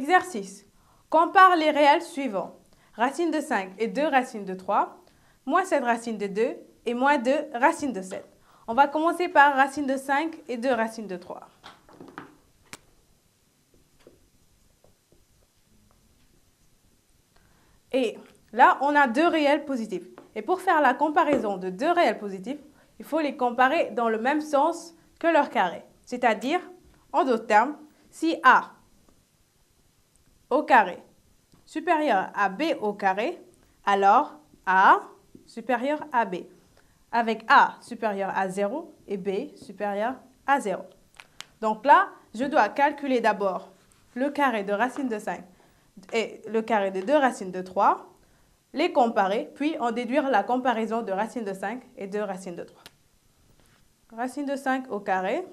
Exercice. Compare les réels suivants. Racine de 5 et 2 racines de 3, moins 7 racines de 2 et moins 2 racines de 7. On va commencer par racine de 5 et 2 racines de 3. Et là, on a deux réels positifs. Et pour faire la comparaison de deux réels positifs, il faut les comparer dans le même sens que leur carré. C'est-à-dire, en d'autres termes, si A au carré supérieur à B au carré, alors A supérieur à B, avec A supérieur à 0 et B supérieur à 0. Donc là, je dois calculer d'abord le carré de racine de 5 et le carré de 2 racines de 3, les comparer, puis en déduire la comparaison de racine de 5 et de racine de 3. Racine de 5 au carré,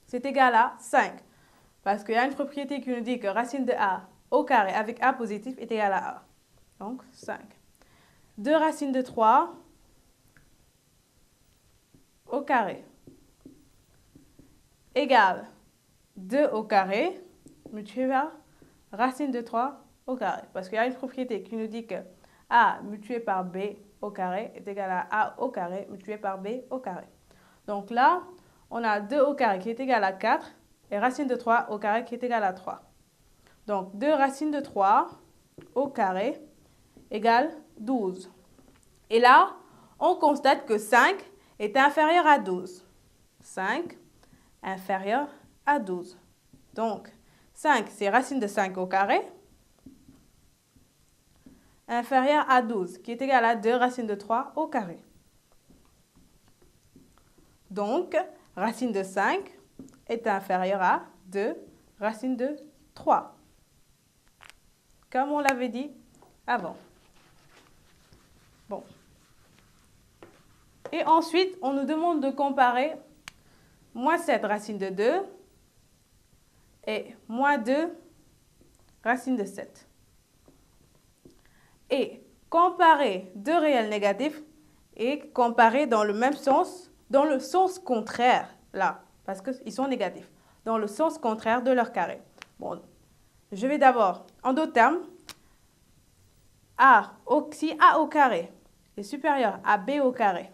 c'est égal à 5, parce qu'il y a une propriété qui nous dit que racine de A au carré avec A positif est égal à A. Donc 5. 2 racines de 3 au carré égale 2 au carré multiplié par racine de 3 au carré. Parce qu'il y a une propriété qui nous dit que A multiplié par B au carré est égal à A au carré multiplié par B au carré. Donc là, on a 2 au carré qui est égal à 4 et racine de 3 au carré qui est égal à 3. Donc 2 racines de 3 au carré égale 12. Et là, on constate que 5 est inférieur à 12. 5 inférieur à 12. Donc 5, c'est racine de 5 au carré inférieur à 12, qui est égal à 2 racines de 3 au carré. Donc, racine de 5 est inférieure à 2 racine de 3, comme on l'avait dit avant. Bon. Et ensuite, on nous demande de comparer moins 7 racine de 2 et moins 2 racine de 7. Et comparer deux réels négatifs et comparer dans le même sens, dans le sens contraire, là, parce qu'ils sont négatifs, dans le sens contraire de leur carré. Bon, je vais d'abord, en d'autres termes, si A au carré est supérieur à B au carré,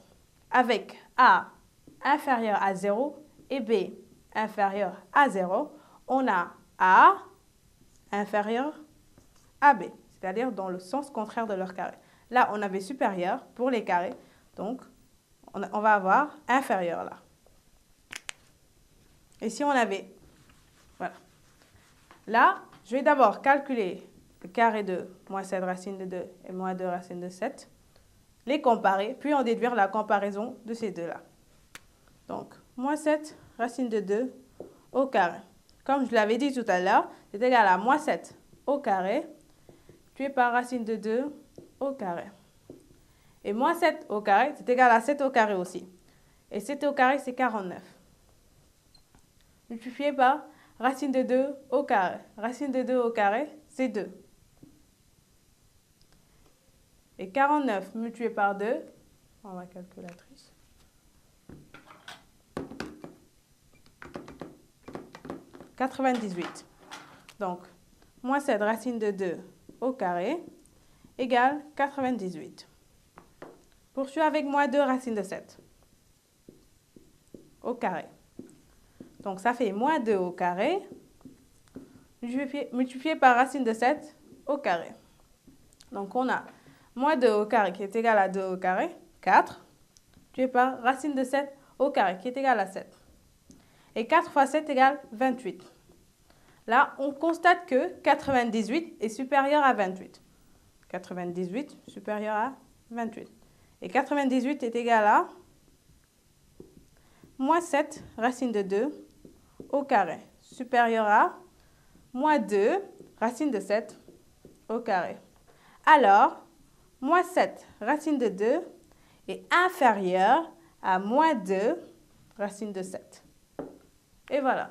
avec A inférieur à 0 et B inférieur à 0, on a A inférieur à B, c'est-à-dire dans le sens contraire de leur carré. Là, on avait supérieur pour les carrés, donc on va avoir inférieur là. Et si on avait, voilà. Là, je vais d'abord calculer le carré de moins 7 racine de 2 et moins 2 racine de 7, les comparer, puis en déduire la comparaison de ces deux-là. Donc, moins 7 racine de 2 au carré. Comme je l'avais dit tout à l'heure, c'est égal à moins 7 au carré, tué par racine de 2 au carré. Et moins 7 au carré, c'est égal à 7 au carré aussi. Et 7 au carré, c'est 49. Multiplié par racine de 2 au carré. Racine de 2 au carré, c'est 2. Et 49 multiplié par 2, on va calculatrice. « 98. Donc, moins 7 racine de 2 au carré égale 98. Poursuis avec moins 2 racine de 7 au carré. Donc, ça fait moins 2 au carré multiplié par racine de 7 au carré. Donc, on a moins 2 au carré qui est égal à 2 au carré, 4, multiplié par racine de 7 au carré qui est égal à 7. Et 4 fois 7 égale 28. Là, on constate que 98 est supérieur à 28. 98 supérieur à 28. Et 98 est égal à moins 7 racine de 2 au carré, supérieur à moins 2 racine de 7 au carré. Alors, moins 7 racine de 2 est inférieur à moins 2 racine de 7. Et voilà.